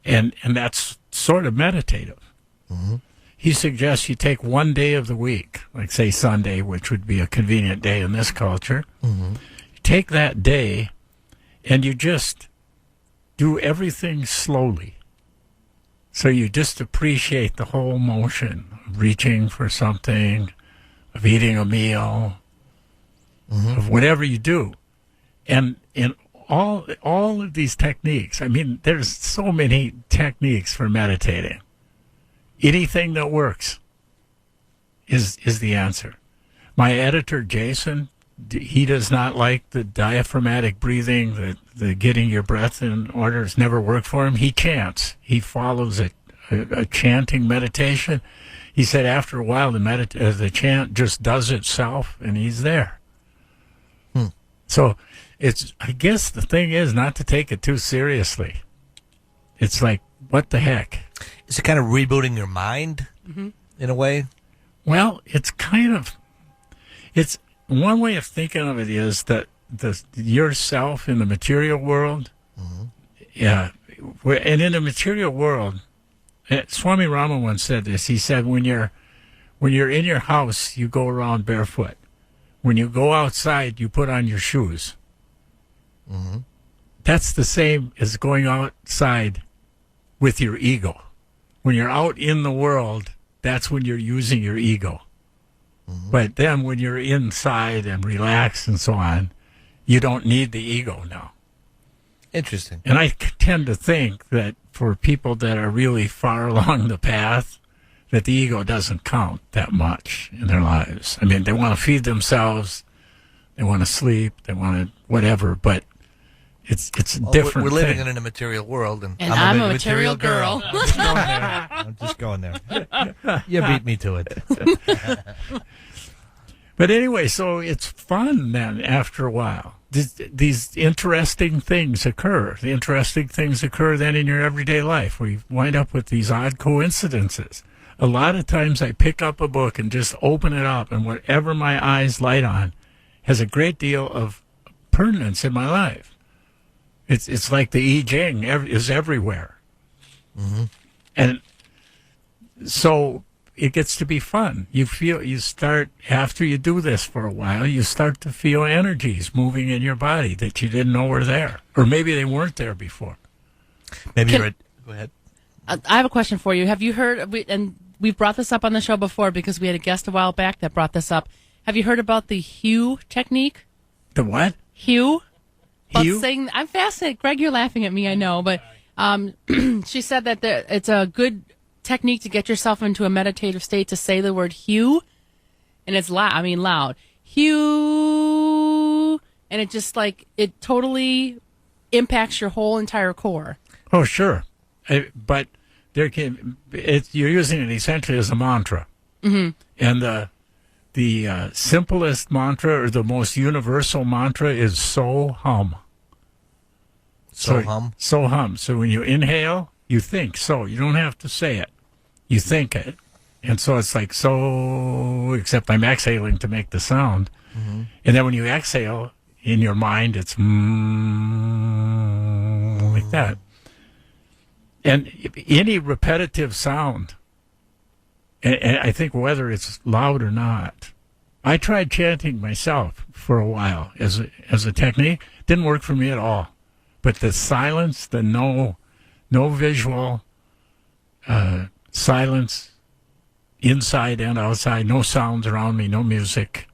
And that's sort of meditative. Mm-hmm. He suggests you take one day of the week, like say Sunday, which would be a convenient day in this culture. Mm-hmm. Take that day and you just do everything slowly. So you just appreciate the whole motion of reaching for something, of eating a meal, of whatever you do. And in all of these techniques, I mean, there's so many techniques for meditating. Anything that works is the answer. My editor, Jason, he does not like the diaphragmatic breathing, the getting your breath in order. It's never worked for him. He chants. He follows a chanting meditation. He said after a while the chant just does itself, and he's there. So I guess the thing is not to take it too seriously. It's like, what the heck? Is it kind of rebooting your mind in a way? Well, it's one way of thinking of it is that yourself in the material world, and in the material world, Swami Rama once said this. He said, when you're in your house, you go around barefoot. When you go outside, you put on your shoes. Mm-hmm. That's the same as going outside with your ego. When you're out in the world, that's when you're using your ego. Mm-hmm. But then when you're inside and relaxed and so on, you don't need the ego now. Interesting. And I tend to think that for people that are really far along the path, that the ego doesn't count that much in their lives. I mean, they want to feed themselves, they want to sleep, they want to whatever, but it's a different We're living thing. in a material world, and I'm a material girl. I'm just going there. You beat me to it. But anyway, so it's fun then after a while. These interesting things occur. The interesting things occur then in your everyday life where you wind up with these odd coincidences. A lot of times I pick up a book and just open it up, and whatever my eyes light on has a great deal of pertinence in my life. It's like the I Ching is everywhere. Mm-hmm. And so it gets to be fun. You start, after you do this for a while, you start to feel energies moving in your body that you didn't know were there. Or maybe they weren't there before. Maybe go ahead. I have a question for you. Have you heard, and we've brought this up on the show before because we had a guest a while back that brought this up. Have you heard about the hue technique? The what? Hue? Hue? Saying, I'm fascinated. Greg, you're laughing at me, I know, but she said that it's a good technique to get yourself into a meditative state to say the word hue, and it's loud. Hue, and it just it totally impacts your whole entire core. Oh, sure. But you're using it essentially as a mantra. Mm-hmm. And the simplest mantra or the most universal mantra is so hum. So hum? So hum. So when you inhale, you think so. You don't have to say it. You think it. And so it's like so, except I'm exhaling to make the sound. Mm-hmm. And then when you exhale, in your mind, it's like that. And any repetitive sound, and I think whether it's loud or not, I tried chanting myself for a while as a technique. Didn't work for me at all. But the silence, the no visual, silence inside and outside, no sounds around me, no music,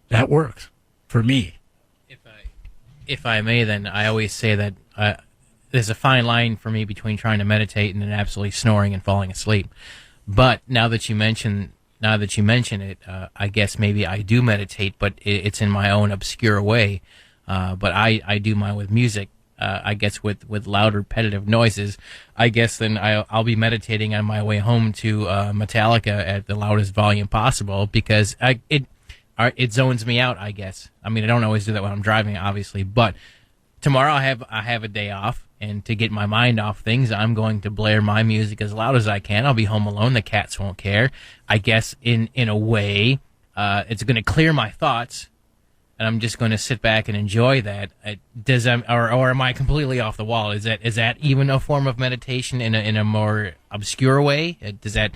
that works for me. If I may, then I always say that there's a fine line for me between trying to meditate and then absolutely snoring and falling asleep. But now that you mention it, I guess maybe I do meditate, but it's in my own obscure way. But I do mine with music. I guess with loud repetitive noises. I guess then I'll be meditating on my way home to Metallica at the loudest volume possible because it zones me out, I guess. I mean, I don't always do that when I'm driving, obviously, but tomorrow I have a day off, and to get my mind off things, I'm going to blare my music as loud as I can. I'll be home alone. The cats won't care. I guess in a way, it's going to clear my thoughts, and I'm just going to sit back and enjoy that. Or am I completely off the wall? Is that even a form of meditation in a more obscure way? Does that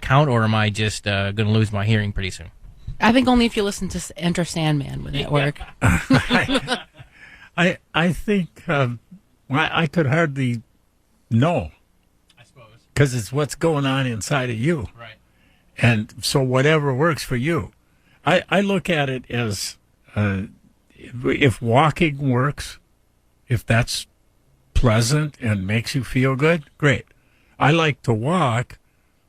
count, or am I just going to lose my hearing pretty soon? I think only if you listen to Enter Sandman would that work. I think I could hardly know. I suppose. Because it's what's going on inside of you. Right. And so whatever works for you. I look at it as if walking works, if that's pleasant and makes you feel good, great. I like to walk,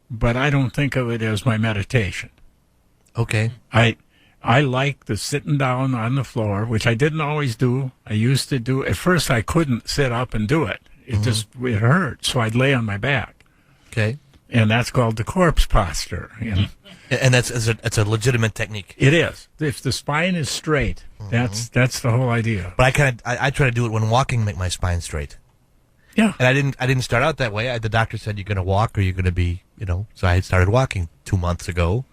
but I don't think of it as my meditation. Okay. I like the sitting down on the floor, which I didn't always do. I used to do. At first, I couldn't sit up and do it. It hurt, so I'd lay on my back. Okay. And that's called the corpse posture. And that's a legitimate technique. It is. If the spine is straight, that's the whole idea. But I try to do it when walking, make my spine straight. Yeah. And I didn't start out that way. The doctor said you're going to walk or you're going to be, so I started walking 2 months ago.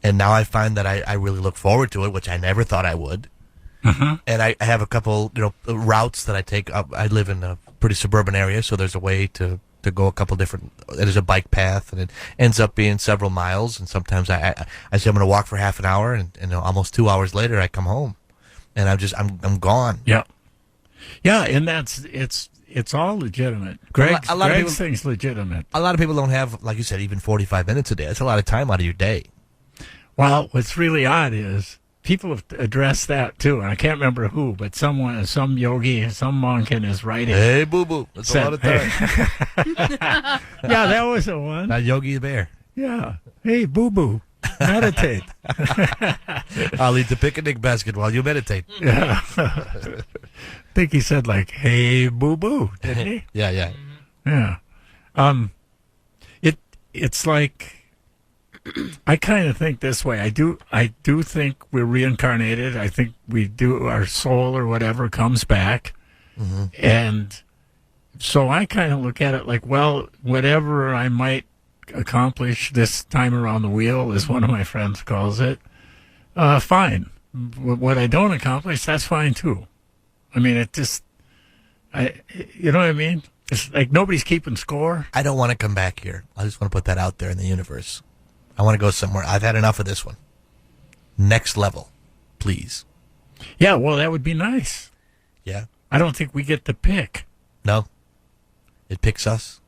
And now I find that I really look forward to it, which I never thought I would. And I have a couple, routes that I take up. I live in a pretty suburban area, so there's a way to go a couple different. There's a bike path, and it ends up being several miles. And sometimes I say I'm going to walk for half an hour, and almost 2 hours later I come home, and I'm gone. Yeah, yeah, and it's all legitimate. Greg's thing's legitimate. A lot of people don't have, like you said, even 45 minutes a day. That's a lot of time out of your day. Well, what's really odd is people have addressed that too, and I can't remember who, but some yogi, some monk in his writing. Hey, boo-boo. That's a lot of time. Yeah, that was the one. Not Yogi Bear. Yeah. Hey, boo-boo, meditate. I'll eat the picnic basket while you meditate. Yeah. I think he said hey, boo-boo, didn't he? Yeah. Yeah. It's like, I kind of think this way. I do think we're reincarnated. I think we do. Our soul or whatever comes back, and so I kind of look at it like, well, whatever I might accomplish this time around the wheel, as one of my friends calls it, fine. What I don't accomplish, that's fine too. I mean, you know what I mean? It's like nobody's keeping score. I don't want to come back here. I just want to put that out there in the universe. I want to go somewhere. I've had enough of this one. Next level, please. Yeah, well, that would be nice. Yeah. I don't think we get to pick. No. It picks us.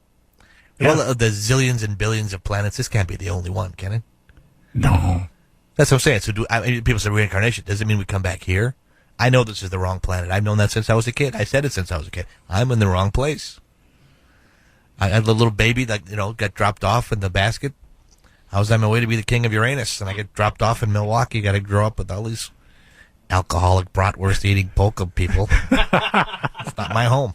Yeah. Well, the zillions and billions of planets, this can't be the only one, can it? No. That's what I'm saying. So people say reincarnation. Does it mean we come back here? I know this is the wrong planet. I've known that since I was a kid. I said it since I was a kid. I'm in the wrong place. I had a little baby that, got dropped off in the basket. I was on my way to be the king of Uranus, and I get dropped off in Milwaukee. Got to grow up with all these alcoholic bratwurst-eating polka people. It's not my home.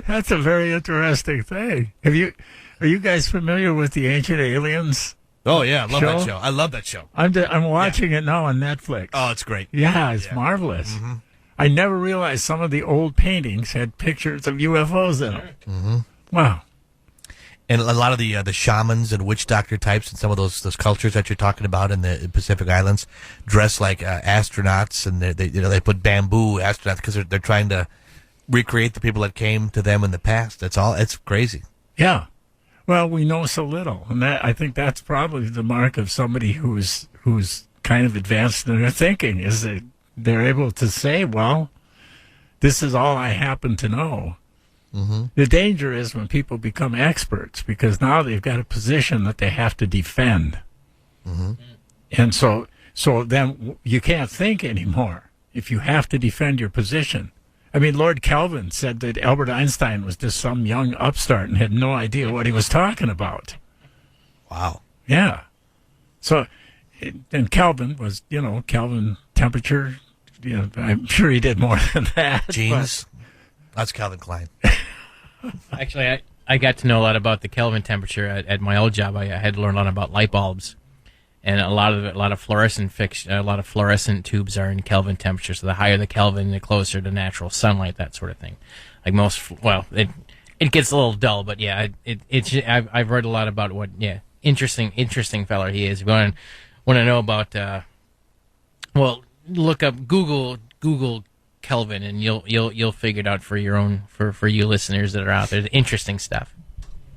That's a very interesting thing. Are you guys familiar with the Ancient Aliens? Oh yeah, I love that show. I love that show. I'm watching it now on Netflix. Oh, it's great. Yeah, it's marvelous. Mm-hmm. I never realized some of the old paintings had pictures of UFOs in them. Mm-hmm. Wow. And a lot of the shamans and witch doctor types and some of those cultures that you're talking about in the Pacific Islands dress like astronauts, and they put bamboo astronauts because they're trying to recreate the people that came to them in the past. It's crazy. Yeah. Well, we know so little, and I think that's probably the mark of somebody who's kind of advanced in their thinking, is that they're able to say, well, this is all I happen to know. Mm-hmm. The danger is when people become experts, because now they've got a position that they have to defend. Mm-hmm. And so then you can't think anymore if you have to defend your position. I mean, Lord Kelvin said that Albert Einstein was just some young upstart and had no idea what he was talking about. Wow. Yeah. So, and Kelvin was, Kelvin temperature. I'm sure he did more than that. Genes. That's Calvin Klein. Actually, I got to know a lot about the Kelvin temperature at my old job. I had to learn a lot about light bulbs, and a lot of fluorescent tubes are in Kelvin temperature. So the higher the Kelvin, the closer to natural sunlight, that sort of thing. Like it gets a little dull, but yeah, I've read a lot about what interesting feller he is. If you want to know about look up Google Kelvin, and you'll figure it out for your own for you listeners that are out there. Interesting stuff.